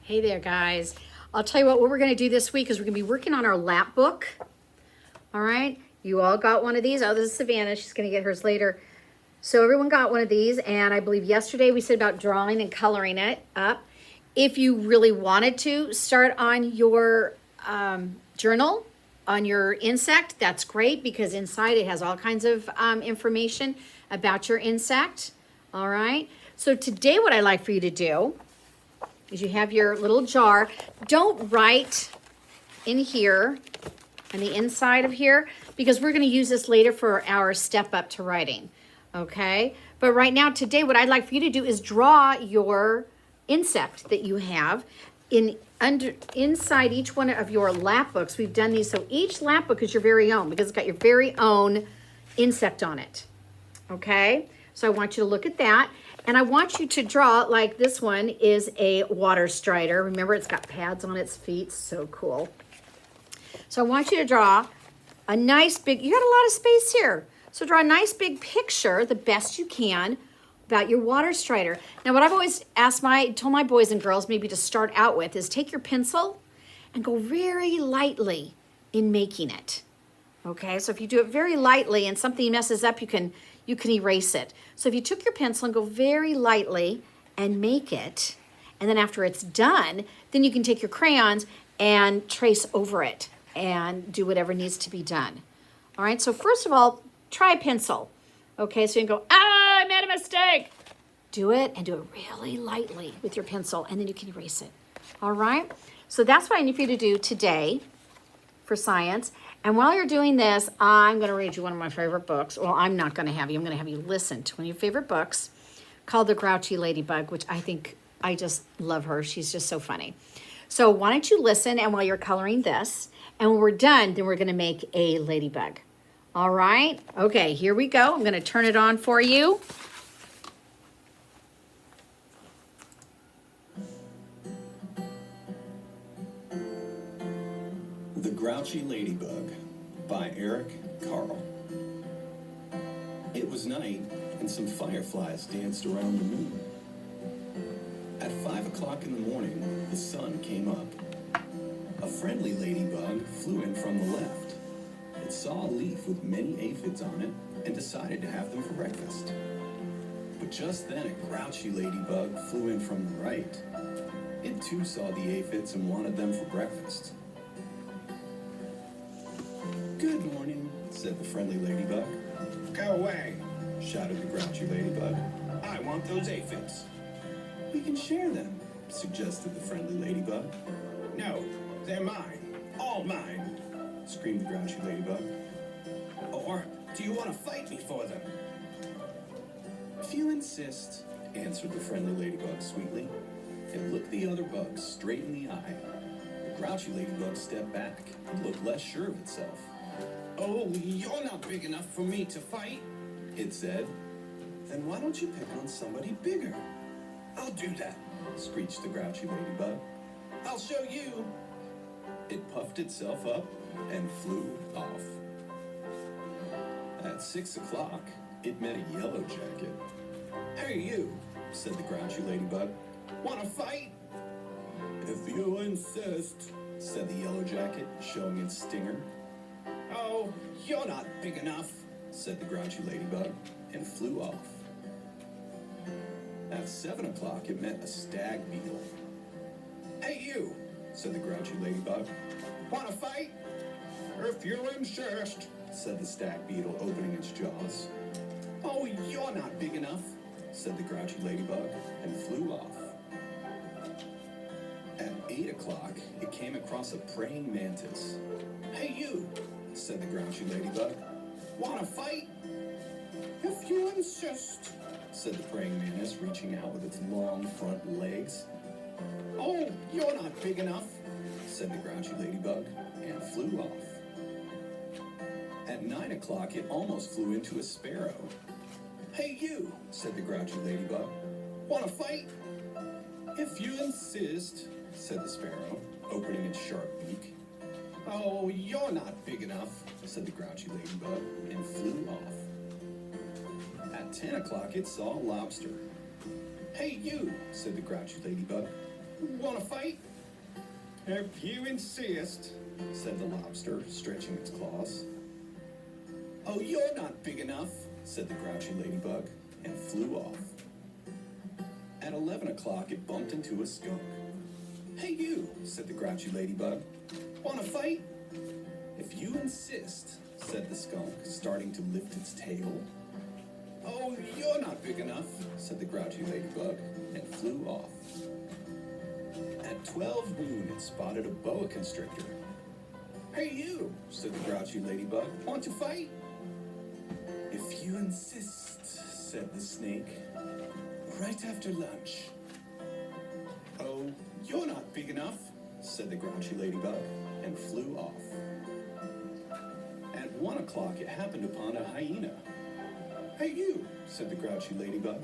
Hey there, guys. I'll tell you what we're going to do this week is we're going to be working on our lap book. All right. You all got one of these. Oh, this is Savannah. She's going to get hers later. So everyone got one of these. And I believe yesterday we said about drawing and coloring it up. If you really wanted to start on your journal, on your insect, that's great because inside it has all kinds of information about your insect. All right. So today what I'd like for you to do is you have your little jar. Don't write in here, on the inside of here, because we're going to use this later for our step up to writing, okay? But right now, today, what I'd like for you to do is draw your insect that you have inside each one of your lap books. We've done these, so each lap book is your very own because it's got your very own insect on it, okay? So I want you to look at that. And I want you to draw, like this one is a water strider. Remember, it's got pads on its feet. So cool. So I want you to draw a nice big, you got a lot of space here. So draw a nice big picture, the best you can, about your water strider. Now, what I've always told my boys and girls maybe to start out with is take your pencil and go very lightly in making it. Okay, so if you do it very lightly and something messes up, you can erase it. So if you took your pencil and go very lightly and make it, and then after it's done, then you can take your crayons and trace over it and do whatever needs to be done. All right, so first of all, try a pencil. Okay, so you can go, I made a mistake. Do it and do it really lightly with your pencil, and then you can erase it. All right, so that's what I need for you to do today for science. And while you're doing this, I'm going to read you one of my favorite books. Well, I'm not going to have you. I'm going to have you listen to one of your favorite books called The Grouchy Ladybug, which I just love her. She's just so funny. So why don't you listen, and while you're coloring this, and when we're done, then we're going to make a ladybug. All right? Okay, here we go. I'm going to turn it on for you. The Grouchy Ladybug by Eric Carle. It was night, and some fireflies danced around the moon. At 5 o'clock in the morning, the sun came up. A friendly ladybug flew in from the left. It saw a leaf with many aphids on it and decided to have them for breakfast. But just then, a grouchy ladybug flew in from the right. It too saw the aphids and wanted them for breakfast. Good morning, said the friendly ladybug. Go away, Shouted the grouchy ladybug. I want those aphids. We can share them, suggested the friendly ladybug. No, they're mine, all mine. Screamed the grouchy ladybug. Or do you want to fight me for them? If you insist, answered the friendly ladybug sweetly, and looked the other bugs straight in the eye. The grouchy ladybug stepped back and looked less sure of itself. Oh, you're not big enough for me to fight. It said, then why don't you pick on somebody bigger? I'll do that. Screeched the grouchy ladybug. I'll show you. It puffed itself up and flew off. At 6 o'clock, it met a yellow jacket. Hey, you. Said the grouchy ladybug. Want to fight? If you insist, said the yellow jacket, showing its stinger. Oh, you're not big enough. Said the grouchy ladybug, and flew off. At 7 o'clock, it met a stag beetle. Hey, you. Said the grouchy ladybug. Want to fight? If you insist. Said the stag beetle, opening its jaws. Oh, you're not big enough. Said the grouchy ladybug, and flew off. At 8 o'clock, it came across a praying mantis. Hey, you. Said the grouchy ladybug. Want to fight? If you insist. Said the praying mantis, reaching out with its long front legs. Oh, you're not big enough. Said the grouchy ladybug, and flew off. At 9 o'clock, it almost flew into a sparrow. Hey, you. Said the grouchy ladybug. Want to fight? If you insist, said the sparrow, opening its sharp beak. Oh, you're not big enough. Said the grouchy ladybug, and flew off. At 10 o'clock, it saw a lobster. Hey, you. Said the grouchy ladybug. Wanna fight? If you insist, said the lobster, stretching its claws. Oh, you're not big enough, said the grouchy ladybug, and flew off. At 11 o'clock, it bumped into a skunk. Hey, you, said the grouchy ladybug. Wanna fight? If you insist, said the skunk, starting to lift its tail. Oh, you're not big enough, said the grouchy ladybug, and flew off. At 12 noon, it spotted a boa constrictor. Hey, you, said the grouchy ladybug. Want to fight? If you insist, said the snake. Right after lunch. Oh, you're not big enough, said the grouchy ladybug, and flew off. At 1 o'clock, it happened upon a hyena. Hey, you, said the grouchy ladybug.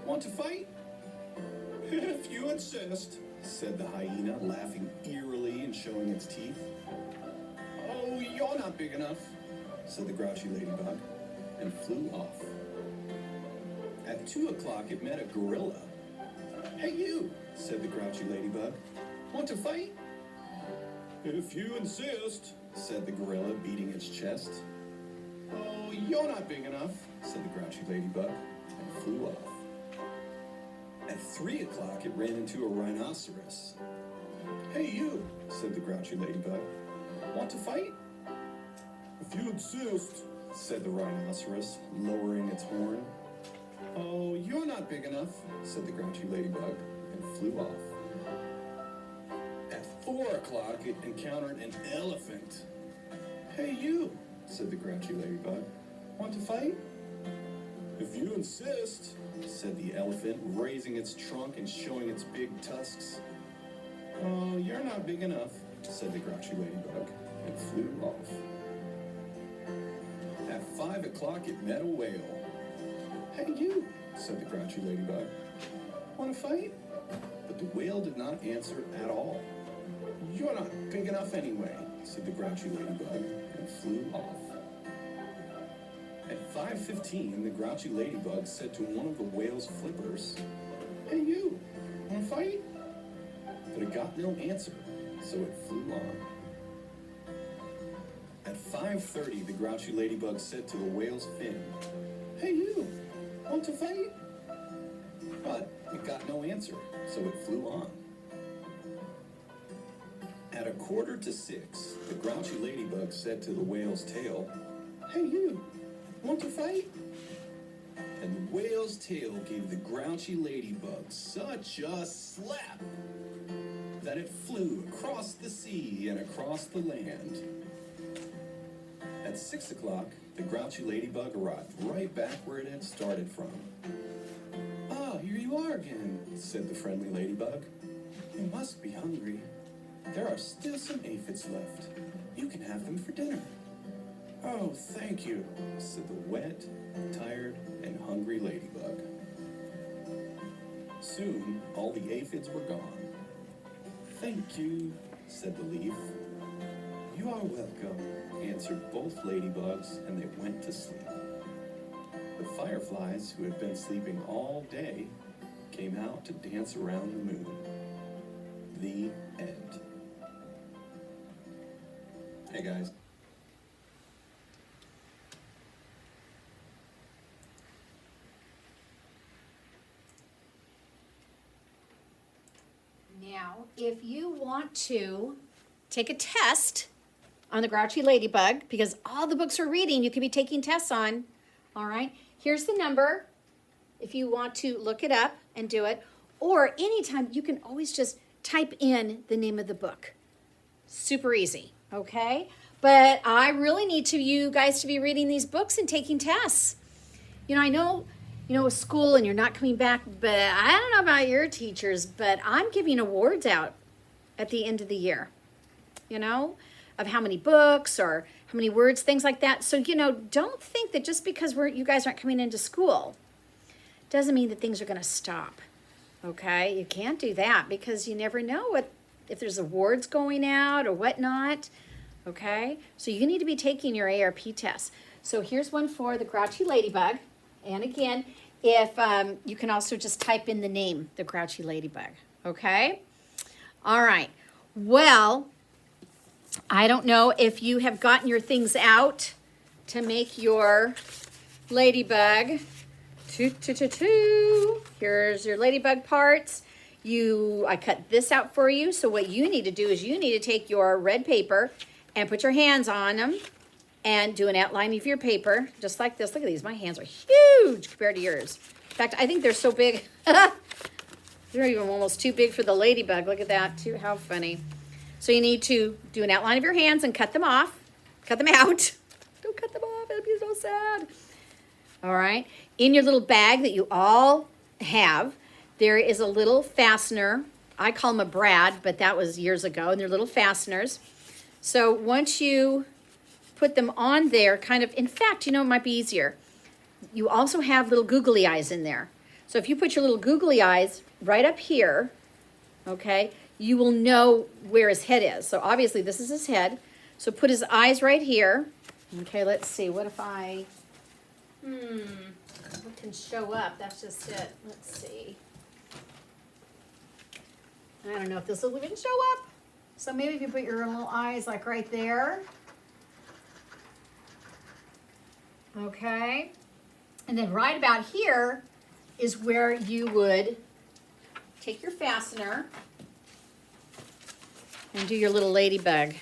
Want to fight? If you insist, said the hyena, laughing eerily and showing its teeth. Oh, you're not big enough, said the grouchy ladybug, and flew off. At 2 o'clock, it met a gorilla. Hey, you, said the grouchy ladybug. Want to fight? If you insist, said the gorilla, beating its chest. Oh, you're not big enough, said the grouchy ladybug, and flew off. At 3 o'clock, it ran into a rhinoceros. Hey, you, said the grouchy ladybug. Want to fight? If you insist, said the rhinoceros, lowering its horn. Oh, you're not big enough, said the grouchy ladybug, and flew off. At 4 o'clock, it encountered an elephant. Hey, you, said the grouchy ladybug. Want to fight? If you insist, said the elephant, raising its trunk and showing its big tusks. Oh, you're not big enough, said the grouchy ladybug, and flew off. At 5 o'clock, it met a whale. Hey, you, said the grouchy ladybug. Want to fight? But the whale did not answer at all. You're not big enough anyway, said the grouchy ladybug, and flew off. At 5:15, the grouchy ladybug said to one of the whale's flippers, Hey, you, want to fight? But it got no answer, so it flew on. At 5:30, the grouchy ladybug said to the whale's fin, Hey, you, want to fight? But it got no answer, so it flew on. At 5:45, the grouchy ladybug said to the whale's tail, Hey, you, want to fight? And the whale's tail gave the grouchy ladybug such a slap that it flew across the sea and across the land. At 6 o'clock, the grouchy ladybug arrived right back where it had started from. Ah, here you are again, said the friendly ladybug. You must be hungry. There are still some aphids left. You can have them for dinner. Oh, thank you, said the wet, tired, and hungry ladybug. Soon, all the aphids were gone. Thank you, said the leaf. You are welcome, answered both ladybugs, and they went to sleep. The fireflies, who had been sleeping all day, came out to dance around the moon. The end. Hey, guys. Now, if you want to take a test on the Grouchy Ladybug, because all the books we're reading, you can be taking tests on, all right? Here's the number if you want to look it up and do it. Or anytime, you can always just type in the name of the book. Super easy, okay? But I really need you guys to be reading these books and taking tests. You know, I know, with school and you're not coming back, but I don't know about your teachers, but I'm giving awards out at the end of the year, of how many books or how many words, things like that. So, don't think that just because you guys aren't coming into school doesn't mean that things are going to stop, okay? You can't do that because you never know if there's awards going out or whatnot, okay? So you need to be taking your ARP test. So here's one for the Grouchy Ladybug. And again, if you can also just type in the name, the Grouchy Ladybug, okay? All right. Well, I don't know if you have gotten your things out to make your ladybug. Here's your ladybug parts. I cut this out for you. So what you need to do is you need to take your red paper and put your hands on them and do an outline of your paper, just like this. Look at these. My hands are huge compared to yours. In fact, I think they're so big. They're even almost too big for the ladybug. Look at that, too. How funny. So you need to do an outline of your hands and cut them off. Cut them out. Don't cut them off. It'll be so sad. All right. In your little bag that you all have, there is a little fastener. I call them a brad, but that was years ago. And they're little fasteners. So once you put them on there, in fact, it might be easier. You also have little googly eyes in there. So if you put your little googly eyes right up here, okay, you will know where his head is. So obviously this is his head. So put his eyes right here. Okay, let's see. What if what can show up? That's just it. Let's see. I don't know if this will even show up. So maybe if you put your little eyes like right there. Okay. And then right about here is where you would take your fastener and do your little ladybug.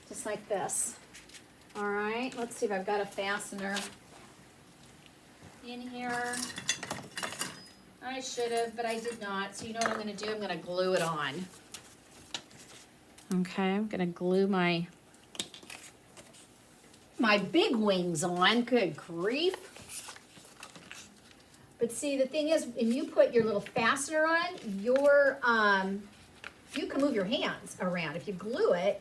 Just like this. All right, let's see if I've got a fastener in here. I should have, but I did not. So you know what I'm gonna do? I'm gonna glue it on. Okay, I'm gonna glue my big wings on. Good grief. But see, the thing is, when you put your little fastener on, you can move your hands around. If you glue it,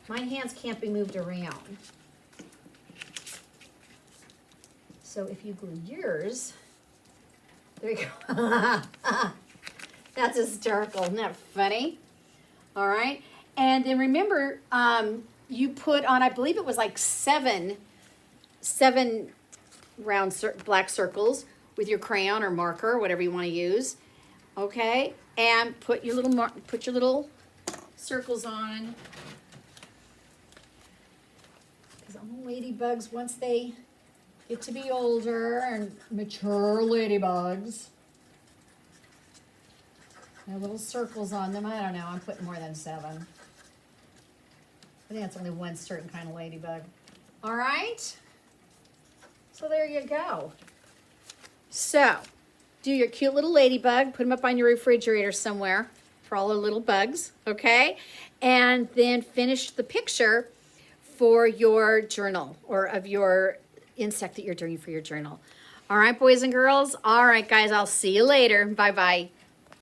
my hands can't be moved around. So if you glue yours, there you go. That's hysterical. Isn't that funny? All right. And then remember, you put on, I believe it was like seven round black circles with your crayon or marker, whatever you want to use. Okay, and put your little circles on. Because all ladybugs, once they get to be older and mature ladybugs, they have little circles on them. I don't know. I'm putting more than 7. I think that's only one certain kind of ladybug. All right. So there you go. So, do your cute little ladybug, put them up on your refrigerator somewhere for all the little bugs, okay? And then finish the picture for your journal or of your insect that you're doing for your journal. All right, boys and girls? All right, guys, I'll see you later. Bye-bye.